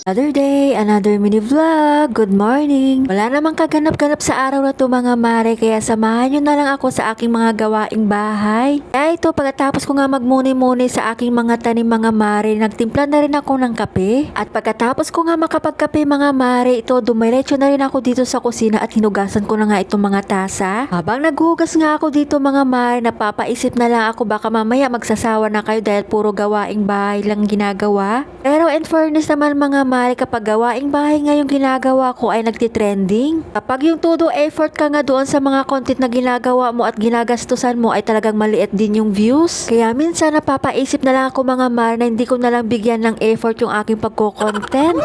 Another day, another mini vlog. Good morning. Wala namang kaganap-ganap sa araw na to mga mare, kaya samahan nyo na lang ako sa aking mga gawaing bahay. Kaya ito, pagkatapos ko nga magmuni-muni sa aking mga tanim mga mare, nagtimpla na rin ako ng kape. At pagkatapos ko nga makapagkape mga mare, ito, dumiretso na rin ako dito sa kusina at hinugasan ko na nga itong mga tasa. Habang naghugas nga ako dito mga mare, napapaisip na lang ako baka mamaya magsasawa na kayo dahil puro gawaing bahay lang ginagawa. Pero in fairness naman mga mare, kapag gawaing bahay nga yung ginagawa ko ay nagtitrending. Kapag yung todo effort ka nga doon sa mga content na ginagawa mo at ginagastusan mo ay talagang maliit din yung views. Kaya minsan napapaisip na lang ako mga mare na hindi ko na lang bigyan ng effort yung aking pagko-content.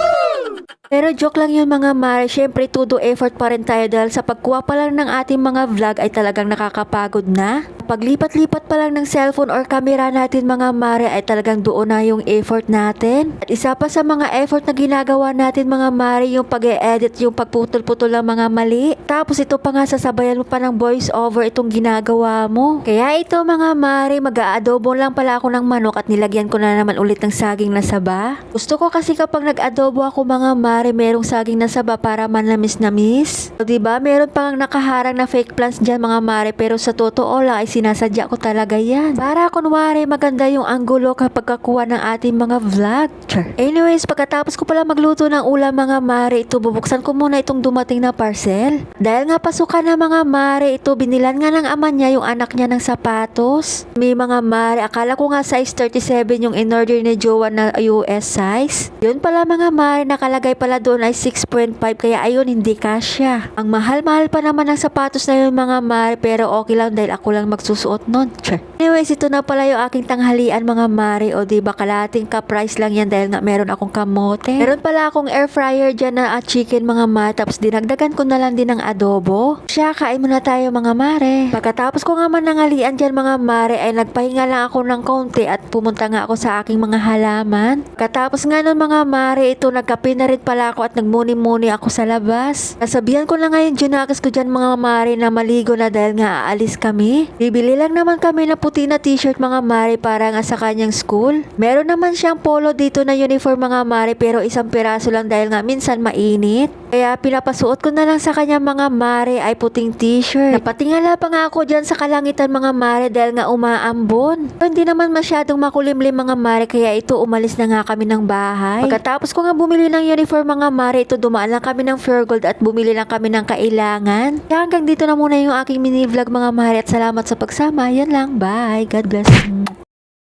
Pero joke lang yun mga mare, syempre todo effort pa rin tayo dahil sa pagkuha pa lang ng ating mga vlog ay talagang nakakapagod na. Paglipat-lipat pa lang ng cellphone or camera natin mga mare ay talagang doon na yung effort natin. At isa pa sa mga effort na ginagawa natin mga mare yung pag-e-edit, yung pagputol-putol ng mga mali. Tapos ito pa nga sasabayan mo pa ng voice over itong ginagawa mo. Kaya ito mga mare, mag-aadobo lang pala ako ng manok at nilagyan ko na naman ulit ng saging na saba. Gusto ko kasi kapag nag-adobo ako mga mare, merong saging na saba para manlamis-namis. So, diba, meron pang nakaharang na fake plants dyan mga mare, pero sa totoo lang ay sinasadya ko talaga yan. Para kunwari maganda yung anggulo kapag kakuha ng ating mga vlog. Anyways, pagkatapos ko pala magluto ng ulam mga mare, ito bubuksan ko muna itong dumating na parcel. Dahil nga pasukan na mga mare, ito binilan nga ng ama niya yung anak niya ng sapatos. May mga mare, akala ko nga size 37 yung in-order ni Jowa na US size. Yun pala mga mare, nakalagay pala doon ay 6.5 kaya ayun hindi kasya. Ang mahal-mahal pa naman ng sapatos na yun mga mare, pero okay lang dahil ako lang magsusuot nun. Anyways, ito na pala yung aking tanghalian mga mare, o diba kalating ka-price lang yan dahil nga meron akong kamote. Meron pala akong air fryer dyan na chicken mga mare, tapos dinagdagan ko na lang din ng adobo. Siya, kain muna tayo mga mare. Pagkatapos ko nga manangalian dyan mga mare ay nagpahinga lang ako ng konti at pumunta nga ako sa aking mga halaman. Pagkatapos nga nun mga mare, ito nagkape na rin pala ako at nagmuni-muni ako sa labas. Nasabihan ko na ngayon junakas ko dyan mga mare na maligo na dahil nga aalis kami. Bibili lang naman kami na puti na t-shirt mga mare para nga sa kanyang school. Meron naman siyang polo dito na uniform mga mare, pero isang piraso lang dahil nga minsan mainit. Kaya pinapasuot ko na lang sa kanya mga mare ay puting t-shirt. Napatingala pa nga ako dyan sa kalangitan mga mare dahil nga umaambon. Pero hindi naman masyadong makulimlim mga mare, kaya ito umalis na nga kami ng bahay. Pagkatapos ko nga bumili ng uniform mga mare, ito dumaan lang kami ng Pure Gold at bumili lang kami ng kailangan. Kaya hanggang dito na muna yung aking mini vlog mga mare at salamat sa pagsama. Yan lang. Bye. God bless.